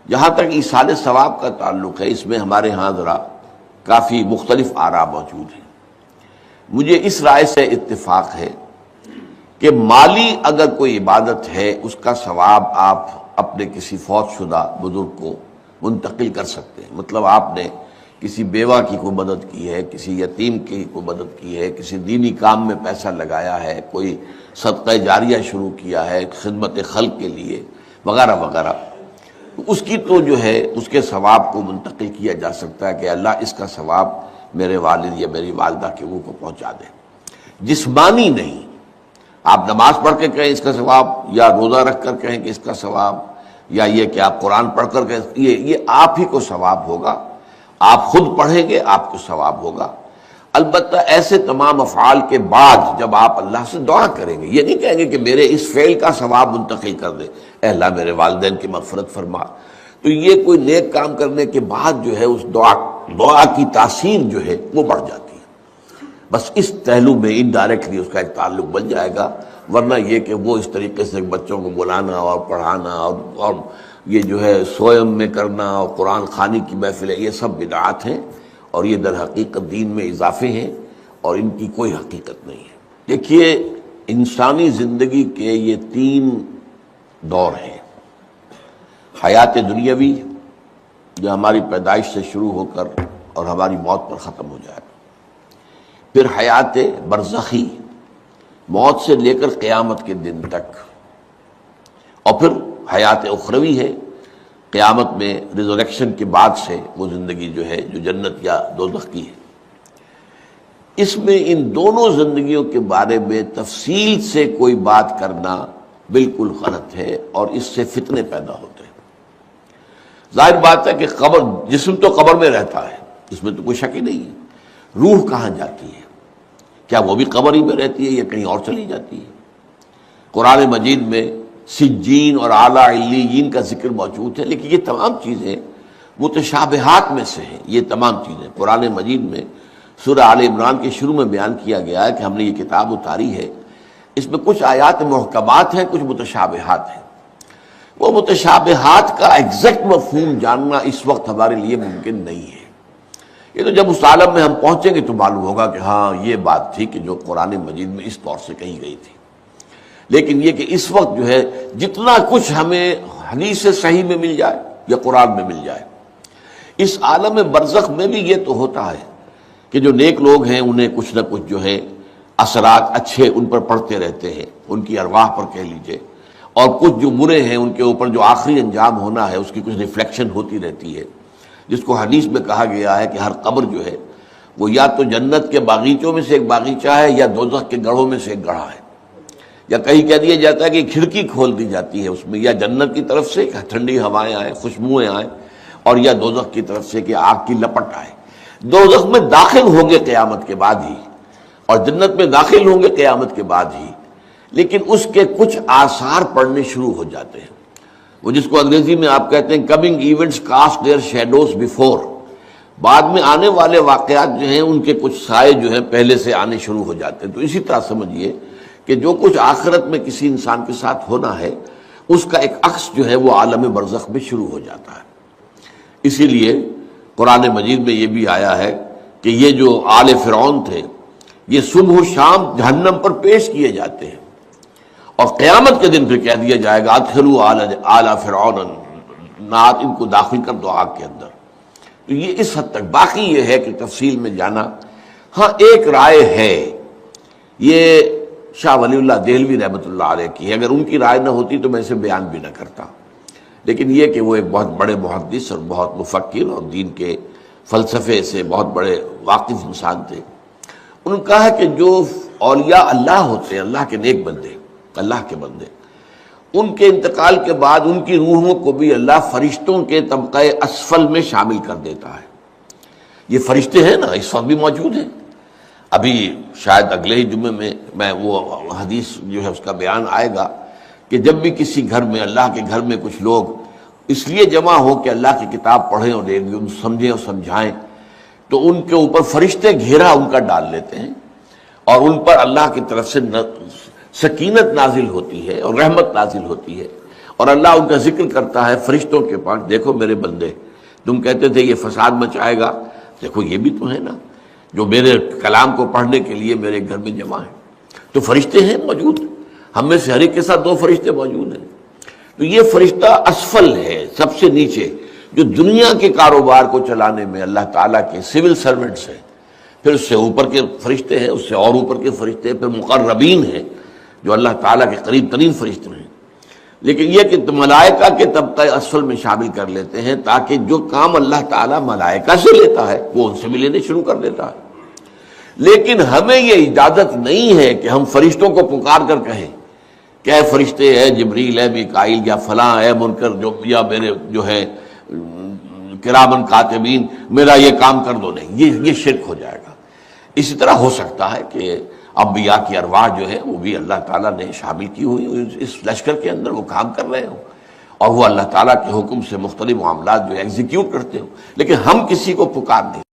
جہاں تک ایصال ثواب کا تعلق ہے، اس میں ہمارے ہاں ذرا کافی مختلف آراء موجود ہیں۔ مجھے اس رائے سے اتفاق ہے کہ مالی اگر کوئی عبادت ہے اس کا ثواب آپ اپنے کسی فوت شدہ بزرگ کو منتقل کر سکتے ہیں۔ مطلب آپ نے کسی بیوہ کی کوئی مدد کی ہے، کسی یتیم کی کوئی مدد کی ہے، کسی دینی کام میں پیسہ لگایا ہے، کوئی صدقہ جاریہ شروع کیا ہے خدمت خلق کے لیے وغیرہ وغیرہ، اس کی تو جو ہے اس کے ثواب کو منتقل کیا جا سکتا ہے کہ اللہ اس کا ثواب میرے والد یا میری والدہ کے روح کو پہنچا دے۔ جسمانی نہیں، آپ نماز پڑھ کے کہیں اس کا ثواب، یا روزہ رکھ کر کہیں کہ اس کا ثواب، یا یہ کہ آپ قرآن پڑھ کر کہیں، یہ آپ ہی کو ثواب ہوگا، آپ خود پڑھیں گے آپ کو ثواب ہوگا۔ البتہ ایسے تمام افعال کے بعد جب آپ اللہ سے دعا کریں گے، یہ نہیں کہیں گے کہ میرے اس فعل کا ثواب منتقل کر دے، اے اللہ میرے والدین کی مغفرت فرما، تو یہ کوئی نیک کام کرنے کے بعد جو ہے اس دعا کی تاثیر جو ہے وہ بڑھ جاتی ہے۔ بس اس پہلو میں انڈائریکٹلی اس کا ایک تعلق بن جائے گا، ورنہ یہ کہ وہ اس طریقے سے بچوں کو بلانا اور پڑھانا اور یہ جو ہے سوئم میں کرنا اور قرآن خوانی کی محفلیں، یہ سب بدعات ہیں، اور یہ در حقیقت دین میں اضافے ہیں اور ان کی کوئی حقیقت نہیں ہے۔ دیکھیے، انسانی زندگی کے یہ 3 دور ہیں: حیات دنیاوی جو ہماری پیدائش سے شروع ہو کر اور ہماری موت پر ختم ہو جائے، پھر حیات برزخی موت سے لے کر قیامت کے دن تک، اور پھر حیات اخروی ہے قیامت میں ریزوریکشن کے بعد سے وہ زندگی جو ہے جو جنت یا دوزخ کی ہے۔ اس میں ان دونوں زندگیوں کے بارے میں تفصیل سے کوئی بات کرنا بالکل غلط ہے، اور اس سے فتنے پیدا ہوتے ہیں۔ ظاہر بات ہے کہ قبر، جسم تو قبر میں رہتا ہے، اس میں تو کوئی شک ہی نہیں ہے، روح کہاں جاتی ہے؟ کیا وہ بھی قبر ہی میں رہتی ہے یا کہیں اور چلی جاتی ہے؟ قرآن مجید میں سجین اور اعلیٰ علیین کا ذکر موجود ہے، لیکن یہ تمام چیزیں متشابہات میں سے ہیں۔ یہ تمام چیزیں قرآن مجید میں سورہ آل عمران کے شروع میں بیان کیا گیا ہے کہ ہم نے یہ کتاب اتاری ہے، اس میں کچھ آیات محکمات ہیں، کچھ متشابہات ہیں۔ وہ متشابہات کا ایگزیکٹ مفہوم جاننا اس وقت ہمارے لیے ممکن نہیں ہے۔ یہ تو جب اس عالم میں ہم پہنچیں گے تو معلوم ہوگا کہ ہاں یہ بات تھی کہ جو قرآن مجید میں اس طور سے کہی گئی تھی۔ لیکن یہ کہ اس وقت جو ہے جتنا کچھ ہمیں حدیث صحیح میں مل جائے یا قرآن میں مل جائے، اس عالم برزخ میں بھی یہ تو ہوتا ہے کہ جو نیک لوگ ہیں انہیں کچھ نہ کچھ جو ہے اثرات اچھے ان پر پڑتے رہتے ہیں، ان کی ارواح پر کہہ لیجئے، اور کچھ جو برے ہیں ان کے اوپر جو آخری انجام ہونا ہے اس کی کچھ ریفلیکشن ہوتی رہتی ہے، جس کو حدیث میں کہا گیا ہے کہ ہر قبر جو ہے وہ یا تو جنت کے باغیچوں میں سے ایک باغیچہ ہے یا دوزخ کے گڑھوں میں سے ایک گڑھا ہے، یا کہیں کہہ دیا جاتا ہے کہ کھڑکی کھول دی جاتی ہے اس میں، یا جنت کی طرف سے کہ ٹھنڈی ہوائیں آئیں، خوشبوئیں آئیں، اور یا دوزخ کی طرف سے کہ آگ کی لپٹ آئے۔ دوزخ میں داخل ہوں گے قیامت کے بعد ہی، اور جنت میں داخل ہوں گے قیامت کے بعد ہی، لیکن اس کے کچھ آثار پڑنے شروع ہو جاتے ہیں، وہ جس کو انگریزی میں آپ کہتے ہیں coming events cast their shadows before, بعد میں آنے والے واقعات جو ہیں ان کے کچھ سائے جو ہیں پہلے سے آنے شروع ہو جاتے ہیں۔ تو اسی طرح سمجھیے کہ جو کچھ آخرت میں کسی انسان کے ساتھ ہونا ہے اس کا ایک عکس جو ہے وہ عالم برزخ میں شروع ہو جاتا ہے۔ اسی لیے قرآن مجید میں یہ بھی آیا ہے کہ یہ جو آل فرعون تھے یہ صبح و شام جہنم پر پیش کیے جاتے ہیں، اور قیامت کے دن پھر کہہ دیا جائے گا ادخلوا آل فرعون النار، ان کو داخل کر دو آگ کے اندر۔ تو یہ اس حد تک، باقی یہ ہے کہ تفصیل میں جانا، ہاں ایک رائے ہے، یہ شاہ ولی اللہ دہلوی رحمۃ اللہ علیہ کی ہے، اگر ان کی رائے نہ ہوتی تو میں اسے بیان بھی نہ کرتا، لیکن یہ کہ وہ ایک بہت بڑے محدث اور بہت مفکر اور دین کے فلسفے سے بہت بڑے واقف انسان تھے، انہوں نے کہا کہ جو اولیاء اللہ ہوتے ہیں، اللہ کے نیک بندے، اللہ کے بندے، ان کے انتقال کے بعد ان کی روحوں کو بھی اللہ فرشتوں کے طبقہ اسفل میں شامل کر دیتا ہے۔ یہ فرشتے ہیں نا، اس وقت بھی موجود ہیں، ابھی شاید اگلے ہی جمعے میں وہ حدیث جو ہے اس کا بیان آئے گا کہ جب بھی کسی گھر میں، اللہ کے گھر میں کچھ لوگ اس لیے جمع ہو کہ اللہ کی کتاب پڑھیں اور سمجھیں اور سمجھائیں، تو ان کے اوپر فرشتے گھیرا ان کا ڈال لیتے ہیں، اور ان پر اللہ کی طرف سے سکینت نازل ہوتی ہے اور رحمت نازل ہوتی ہے، اور اللہ ان کا ذکر کرتا ہے فرشتوں کے پاس، دیکھو میرے بندے، تم کہتے تھے یہ فساد مچائے گا، دیکھو یہ بھی تو ہے نا جو میرے کلام کو پڑھنے کے لیے میرے گھر میں جمع ہے۔ تو فرشتے ہیں موجود، ہم میں سے ہر ایک کے ساتھ 2 فرشتے موجود ہیں۔ تو یہ فرشتہ اسفل ہے، سب سے نیچے، جو دنیا کے کاروبار کو چلانے میں اللہ تعالیٰ کے سول سرونٹس ہیں۔ پھر اس سے اوپر کے فرشتے ہیں، اس سے اور اوپر کے فرشتے ہیں، پھر مقربین ہیں جو اللہ تعالیٰ کے قریب ترین فرشتے ہیں۔ لیکن یہ کہ ملائکہ کے طبقہ اسفل میں شامل کر لیتے ہیں تاکہ جو کام اللہ تعالیٰ ملائکہ سے لیتا ہے وہ ان سے بھی لینے شروع کر دیتا ہے۔ لیکن ہمیں یہ اجازت نہیں ہے کہ ہم فرشتوں کو پکار کر کہیں کہ اے فرشتے، اے جبریل، اے میکائیل، یا فلاں، اے منکر، جو یا میرے جو ہے کرامن کاتبین، میرا یہ کام کر دو۔ نہیں، یہ شرک ہو جائے گا۔ اسی طرح ہو سکتا ہے کہ انبیاء کی ارواح جو ہے وہ بھی اللہ تعالیٰ نے شامل کی ہوئی اس لشکر کے اندر، وہ کام کر رہے ہوں اور وہ اللہ تعالیٰ کے حکم سے مختلف معاملات جو ایگزیکیوٹ کرتے ہوں، لیکن ہم کسی کو پکار نہیں